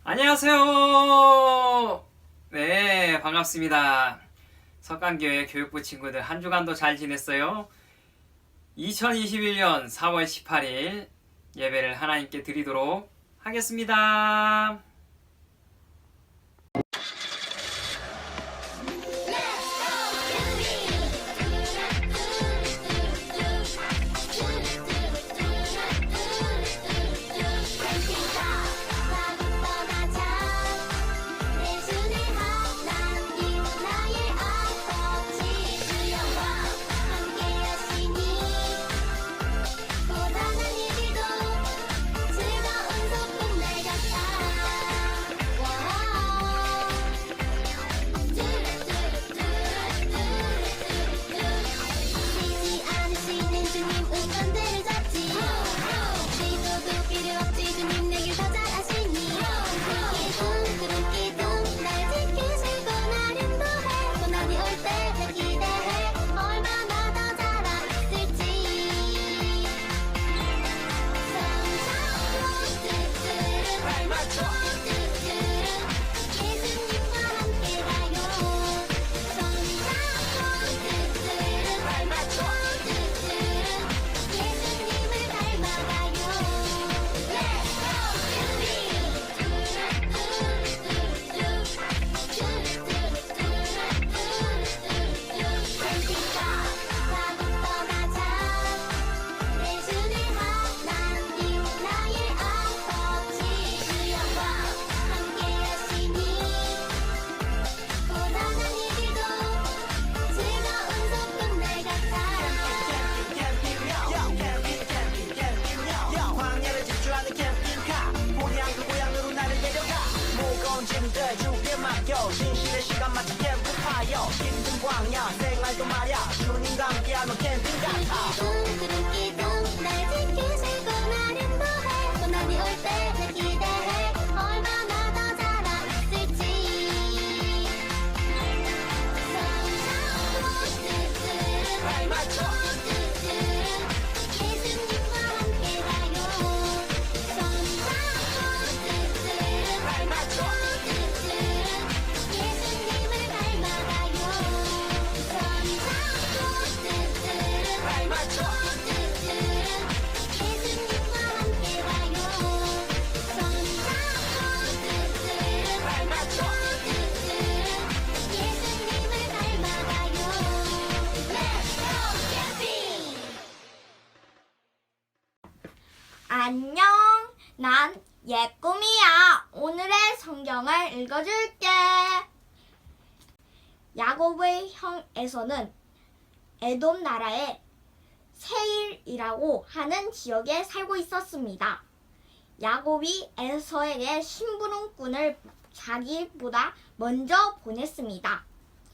안녕하세요. 네, 반갑습니다. 석간교회 교육부 친구들 한 주간도 잘 지냈어요? 2021년 4월 18일 예배를 하나님께 드리도록 하겠습니다. 진실의 시간 마치 캠프파이어 힘든 광야 생활도 말야 주님과 함께하면 캠핑 같아 기둥 날 지키시고 날 인도해 고난이 올 때를 기대해 얼마나 더 자라있을지 발 맞춰 예수님과 함께 가요 발 맞춰 예수님을 닮아가요 발 맞춰 예수님과 함께 가요 발 맞춰 예수님을 닮아가요 Let's go camping! 안녕, 난 예꿈이야. 오늘의 성경을 읽어줄게. 야곱의 형 에서는 에돔 나라의 세일이라고 하는 지역에 살고 있었습니다. 야곱이 에서에게 심부름꾼을 자기보다 먼저 보냈습니다.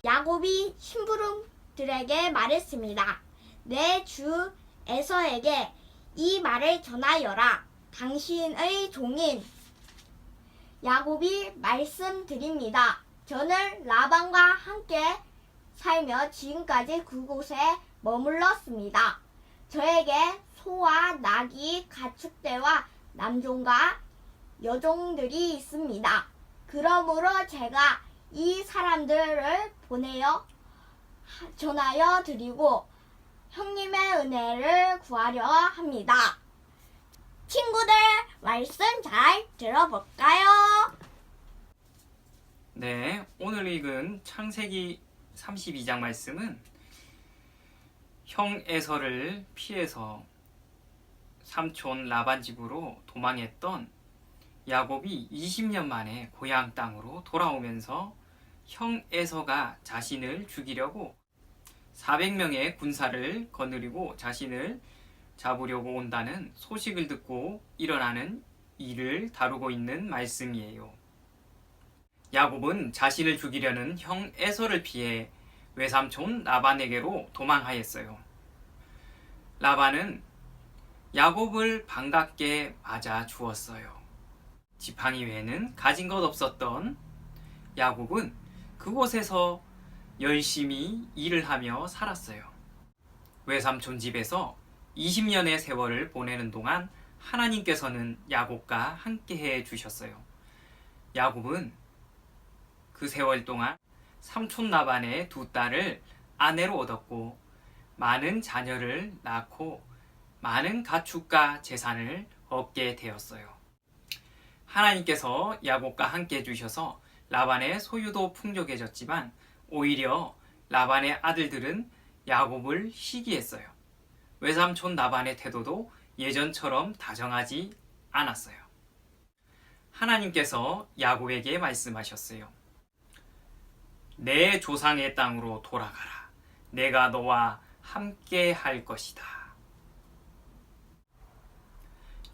야곱이 심부름들에게 말했습니다. 내 주 에서에게 이 말을 전하여라. 당신의 종인 야곱이 말씀드립니다. 저는 라반과 함께 살며 지금까지 그곳에 머물렀습니다. 저에게 소와 나귀, 가축대와 남종과 여종들이 있습니다. 그러므로 제가 이 사람들을 전하여 드리고 형님의 은혜를 구하려 합니다. 친구들, 말씀 잘 들어볼까요? 네, 오늘 읽은 창세기 32장 말씀은 형 에서를 피해서 삼촌 라반 집으로 도망했던 야곱이 20년 만에 고향 땅으로 돌아오면서 형 에서가 자신을 죽이려고 400명의 군사를 거느리고 자신을 잡으려고 온다는 소식을 듣고 일어나는 일을 다루고 있는 말씀이에요. 야곱은 자신을 죽이려는 형 에서를 피해 외삼촌 라반에게로 도망하였어요. 라반은 야곱을 반갑게 맞아 주었어요. 지팡이 외에는 가진 것 없었던 야곱은 그곳에서 열심히 일을 하며 살았어요. 외삼촌 집에서 20년의 세월을 보내는 동안 하나님께서는 야곱과 함께해 주셨어요. 야곱은 그 세월 동안 삼촌 라반의 두 딸을 아내로 얻었고 많은 자녀를 낳고 많은 가축과 재산을 얻게 되었어요. 하나님께서 야곱과 함께 해주셔서 라반의 소유도 풍족해졌지만 오히려 라반의 아들들은 야곱을 시기했어요. 외삼촌 라반의 태도도 예전처럼 다정하지 않았어요. 하나님께서 야곱에게 말씀하셨어요. 내 조상의 땅으로 돌아가라. 내가 너와 함께 할 것이다.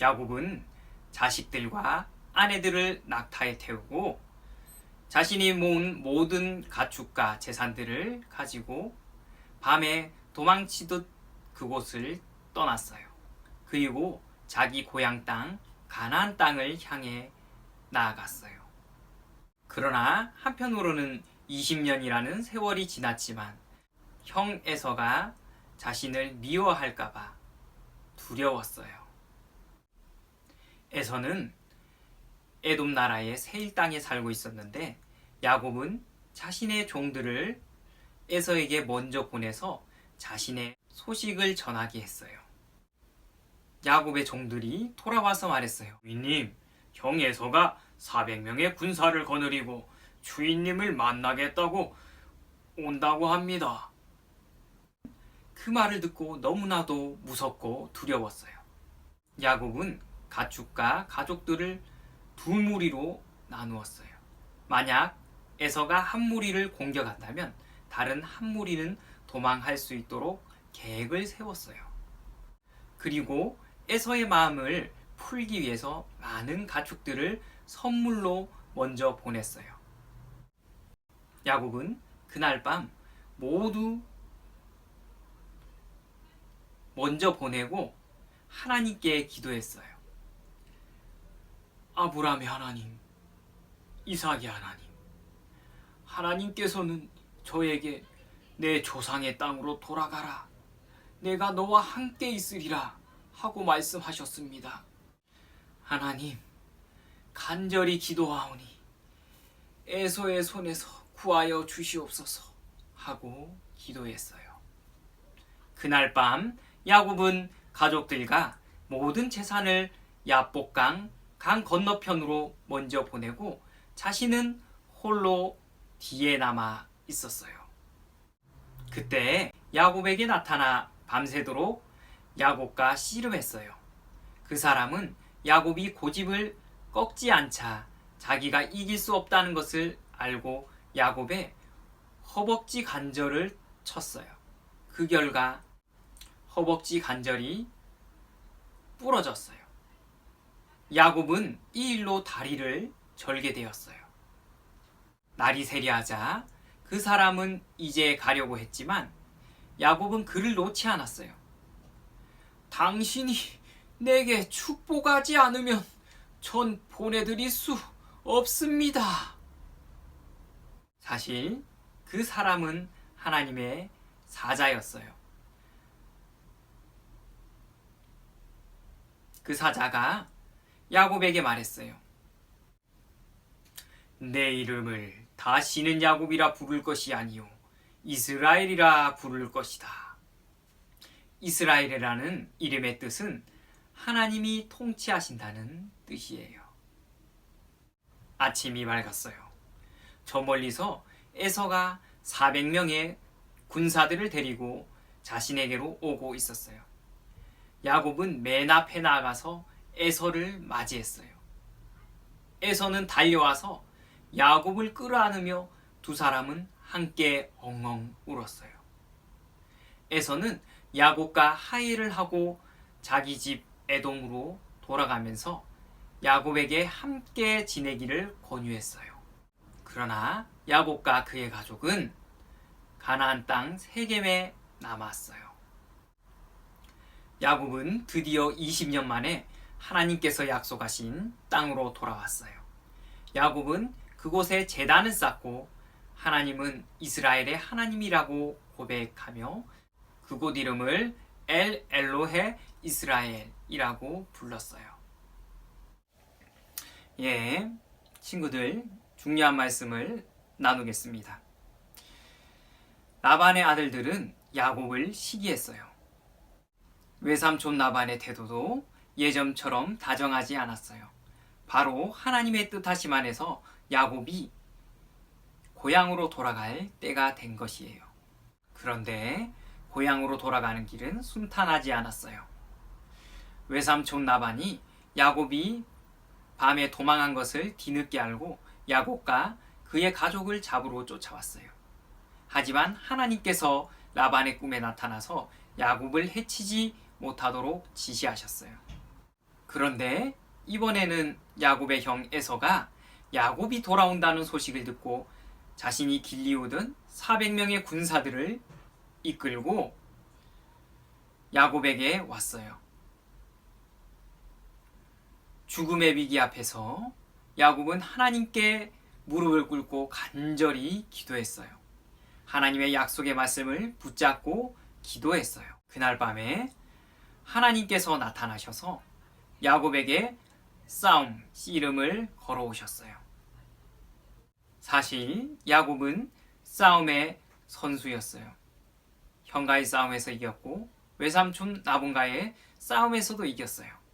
야곱은 자식들과 아내들을 낙타에 태우고 자신이 모은 모든 가축과 재산들을 가지고 밤에 도망치듯 그곳을 떠났어요. 그리고 자기 고향 땅 가나안 땅을 향해 나아갔어요. 그러나 한편으로는 20년이라는 세월이 지났지만 형 에서가 자신을 미워할까봐 두려웠어요. 에서는 에돔 나라의 세일 땅에 살고 있었는데 야곱은 자신의 종들을 에서에게 먼저 보내서 자신의 소식을 전하게 했어요. 야곱의 종들이 돌아와서 말했어요. 주인님, 형 에서가 400명의 군사를 거느리고 주인님을 만나겠다고 온다고 합니다. 그 말을 듣고 너무나도 무섭고 두려웠어요. 야곱은 가축과 가족들을 두 무리로 나누었어요. 만약 에서가 한 무리를 공격한다면 다른 한 무리는 도망할 수 있도록 계획을 세웠어요. 그리고 에서의 마음을 풀기 위해서 많은 가축들을 선물로 먼저 보냈어요. 야곱은 그날 밤 모두 먼저 보내고 하나님께 기도했어요. 아브라함의 하나님, 이삭의 하나님, 하나님께서는 저에게 내 조상의 땅으로 돌아가라. 내가 너와 함께 있으리라 하고 말씀하셨습니다. 하나님, 간절히 기도하오니 에서의 손에서 구하여 주시옵소서 하고 기도했어요. 그날 밤 야곱은 가족들과 모든 재산을 야복강 강 건너편으로 먼저 보내고 자신은 홀로 뒤에 남아 있었어요. 그때 야곱에게 나타나 밤새도록 야곱과 씨름했어요. 그 사람은 야곱이 고집을 꺾지 않자 자기가 이길 수 없다는 것을 알고 야곱의 허벅지 관절을 쳤어요. 그 결과 허벅지 관절이 부러졌어요. 야곱은 이 일로 다리를 절게 되었어요. 날이 세리하자 그 사람은 이제 가려고 했지만 야곱은 그를 놓지 않았어요. 당신이 내게 축복하지 않으면 전 보내드릴 수 없습니다. 사실 그 사람은 하나님의 사자였어요. 그 사자가 야곱에게 말했어요. 내 이름을 다시는 야곱이라 부를 것이 아니요 이스라엘이라 부를 것이다. 이스라엘이라는 이름의 뜻은 하나님이 통치하신다는 뜻이에요. 아침이 밝았어요. 저 멀리서 에서가 400명의 군사들을 데리고 자신에게로 오고 있었어요. 야곱은 맨 앞에 나가서 에서를 맞이했어요. 에서는 달려와서 야곱을 끌어안으며 두 사람은 함께 엉엉 울었어요. 에서는 야곱과 화해를 하고 자기 집 에돔으로 돌아가면서 야곱에게 함께 지내기를 권유했어요. 그러나 야곱과 그의 가족은 가나안 땅 세겜에 남았어요. 야곱은 드디어 20년 만에 하나님께서 약속하신 땅으로 돌아왔어요. 야곱은 그곳에 제단을 쌓고 하나님은 이스라엘의 하나님이라고 고백하며 그곳 이름을 엘 엘로헤 이스라엘이라고 불렀어요. 친구들, 중요한 말씀을 나누겠습니다. 라반의 아들들은 야곱을 시기했어요. 외삼촌 라반의 태도도 예전처럼 다정하지 않았어요. 바로 하나님의 뜻하심 안에서 야곱이 고향으로 돌아갈 때가 된 것이에요. 그런데 고향으로 돌아가는 길은 순탄하지 않았어요. 외삼촌 라반이 야곱이 밤에 도망한 것을 뒤늦게 알고 야곱과 그의 가족을 잡으러 쫓아왔어요. 하지만 하나님께서 라반의 꿈에 나타나서 야곱을 해치지 못하도록 지시하셨어요. 그런데 이번에는 야곱의 형 에서가 야곱이 돌아온다는 소식을 듣고 자신이 길리우던 400명의 군사들을 이끌고 야곱에게 왔어요. 죽음의 위기 앞에서 야곱은 하나님께 무릎을 꿇고 간절히 기도했어요. 하나님의 약속의 말씀을 붙잡고 기도했어요. 그날 밤에 하나님께서 나타나셔서 야곱에게 싸움, 씨름을 걸어오셨어요. 사실 야곱은 싸움의 선수였어요. 형과의 싸움에서 이겼고 외삼촌 라반과의 싸움에서도 이겼어요.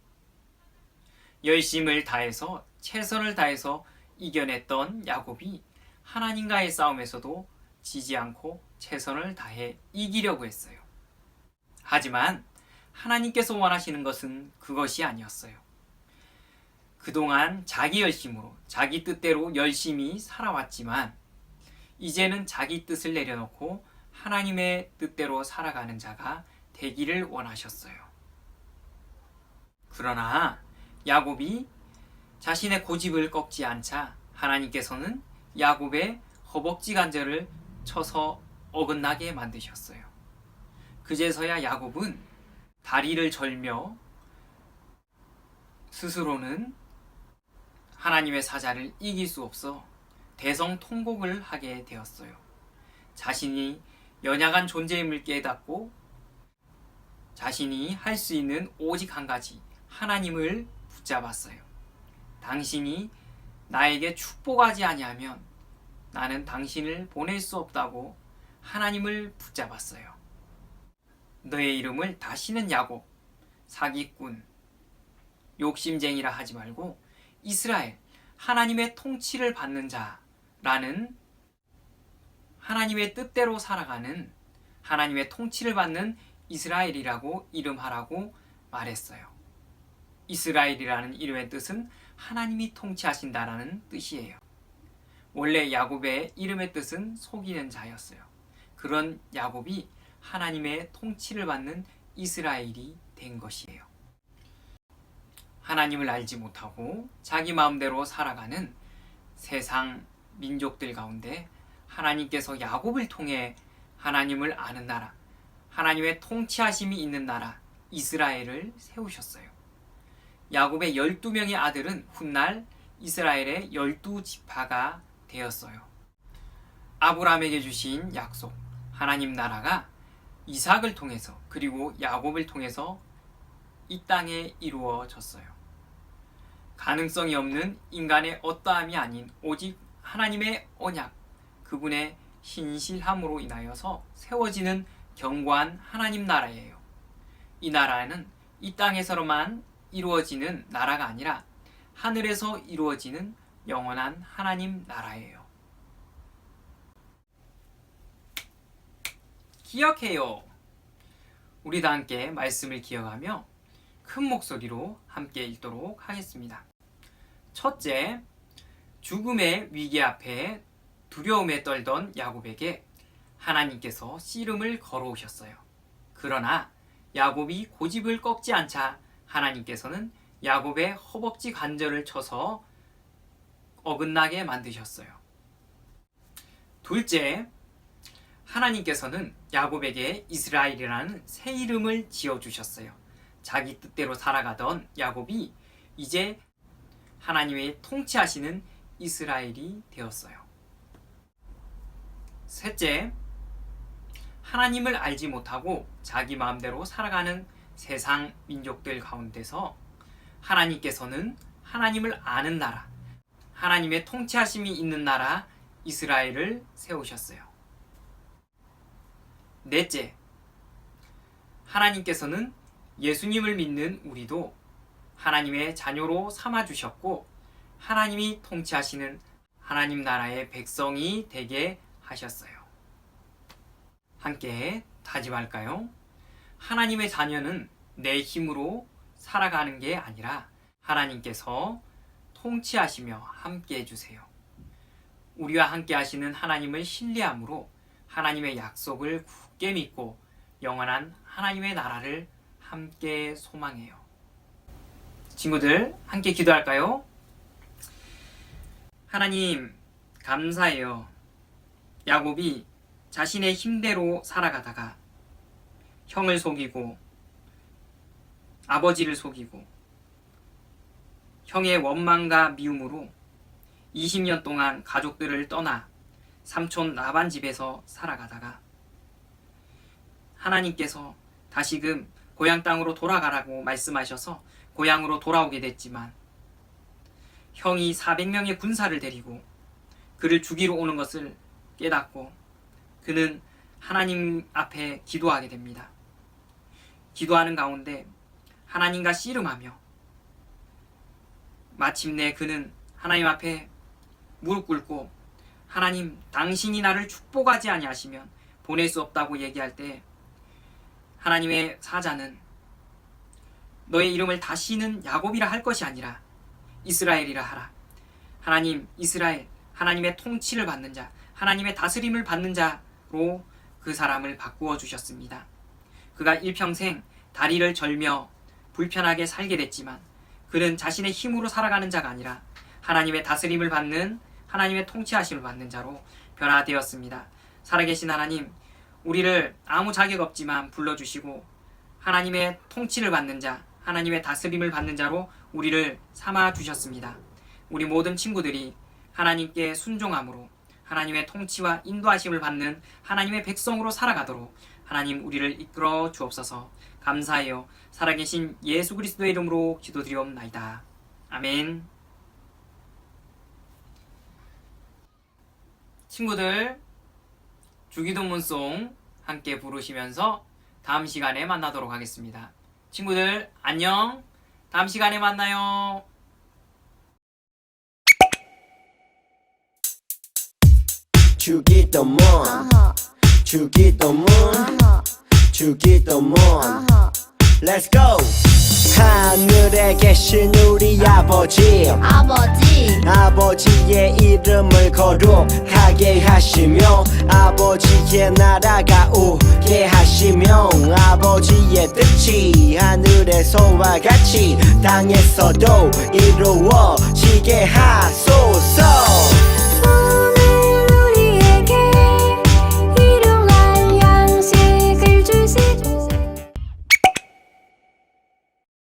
열심을 다해서 최선을 다해서 이겨냈던 야곱이 하나님과의 싸움에서도 지지 않고 최선을 다해 이기려고 했어요. 하지만 하나님께서 원하시는 것은 그것이 아니었어요. 그동안 자기 열심으로 자기 뜻대로 열심히 살아왔지만 이제는 자기 뜻을 내려놓고 하나님의 뜻대로 살아가는 자가 되기를 원하셨어요. 그러나 야곱이 자신의 고집을 꺾지 않자 하나님께서는 야곱의 허벅지 관절을 쳐서 어긋나게 만드셨어요. 그제서야 야곱은 다리를 절며 스스로는 하나님의 사자를 이길 수 없어 대성통곡을 하게 되었어요. 자신이 연약한 존재임을 깨닫고 자신이 할 수 있는 오직 한 가지, 하나님을 붙잡았어요. 당신이 나에게 축복하지 아니하면 나는 당신을 보낼 수 없다고 하나님을 붙잡았어요. 너의 이름을 다시는 야곱, 사기꾼, 욕심쟁이라 하지 말고 이스라엘, 하나님의 통치를 받는 자라는 하나님의 뜻대로 살아가는 하나님의 통치를 받는 이스라엘이라고 이름하라고 말했어요. 이스라엘이라는 이름의 뜻은 하나님이 통치하신다라는 뜻이에요. 원래 야곱의 이름의 뜻은 속이는 자였어요. 그런 야곱이 하나님의 통치를 받는 이스라엘이 된 것이에요. 하나님을 알지 못하고 자기 마음대로 살아가는 세상 민족들 가운데 하나님께서 야곱을 통해 하나님을 아는 나라, 하나님의 통치하심이 있는 나라 이스라엘을 세우셨어요. 야곱의 12명의 아들은 훗날 이스라엘의 12지파가 되었어요. 아브라함에게 주신 약속, 하나님 나라가 이삭을 통해서 그리고 야곱을 통해서 이 땅에 이루어졌어요. 가능성이 없는 인간의 어떠함이 아닌 오직 하나님의 언약, 그분의 신실함으로 인하여서 세워지는 견고한 하나님 나라예요. 이 나라는 이 땅에서만 이루어지는 나라가 아니라 하늘에서 이루어지는 영원한 하나님 나라예요. 기억해요. 우리 다 함께 말씀을 기억하며 큰 목소리로 함께 읽도록 하겠습니다. 첫째, 죽음의 위기 앞에 두려움에 떨던 야곱에게 하나님께서 씨름을 걸어오셨어요. 그러나 야곱이 고집을 꺾지 않자 하나님께서는 야곱의 허벅지 관절을 쳐서 어긋나게 만드셨어요. 둘째, 하나님께서는 야곱에게 이스라엘이라는 새 이름을 지어주셨어요. 자기 뜻대로 살아가던 야곱이 이제 하나님의 통치하시는 이스라엘이 되었어요. 셋째, 하나님을 알지 못하고 자기 마음대로 살아가는 세상 민족들 가운데서 하나님께서는 하나님을 아는 나라, 하나님의 통치하심이 있는 나라 이스라엘을 세우셨어요. 넷째, 하나님께서는 예수님을 믿는 우리도 하나님의 자녀로 삼아주셨고 하나님이 통치하시는 하나님 나라의 백성이 되게 하셨어요. 함께 다짐할까요? 하나님의 자녀는 내 힘으로 살아가는 게 아니라 하나님께서 통치하시며 함께 해주세요. 우리와 함께 하시는 하나님을 신뢰함으로 하나님의 약속을 굳게 믿고 영원한 하나님의 나라를 함께 소망해요. 친구들, 함께 기도할까요? 하나님, 감사해요. 야곱이 자신의 힘대로 살아가다가 형을 속이고 아버지를 속이고 형의 원망과 미움으로 20년 동안 가족들을 떠나 삼촌 라반 집에서 살아가다가 하나님께서 다시금 고향 땅으로 돌아가라고 말씀하셔서 고향으로 돌아오게 됐지만 형이 400명의 군사를 데리고 그를 죽이러 오는 것을 깨닫고 그는 하나님 앞에 기도하게 됩니다. 기도하는 가운데 하나님과 씨름하며 마침내 그는 하나님 앞에 무릎 꿇고 하나님, 당신이 나를 축복하지 아니하시면 보낼 수 없다고 얘기할 때 하나님의 사자는 너의 이름을 다시는 야곱이라 할 것이 아니라 이스라엘이라 하라. 하나님, 이스라엘, 하나님의 통치를 받는 자, 하나님의 다스림을 받는 자로 그 사람을 바꾸어 주셨습니다. 그가 일평생 다리를 절며 불편하게 살게 됐지만 그는 자신의 힘으로 살아가는 자가 아니라 하나님의 다스림을 받는, 하나님의 통치하심을 받는 자로 변화되었습니다. 살아계신 하나님, 우리를 아무 자격 없지만 불러주시고 하나님의 통치를 받는 자, 하나님의 다스림을 받는 자로 우리를 삼아주셨습니다. 우리 모든 친구들이 하나님께 순종함으로 하나님의 통치와 인도하심을 받는 하나님의 백성으로 살아가도록 하나님 우리를 이끌어 주옵소서. 감사해요. 살아계신 예수 그리스도의 이름으로 기도드리옵나이다. 아멘. 친구들, 주기도문송 함께 부르시면서 다음 시간에 만나도록 하겠습니다. 친구들, 안녕. 다음 시간에 만나요. 주기도문 주기도문 주기도문 Let's go! 하늘에 계신 우리 아버지의 이름을 거룩하게 하시며 아버지의 나라가 오게 하시며 아버지의 뜻이 하늘에서와 같이 땅에서도 이루어지게 하소서.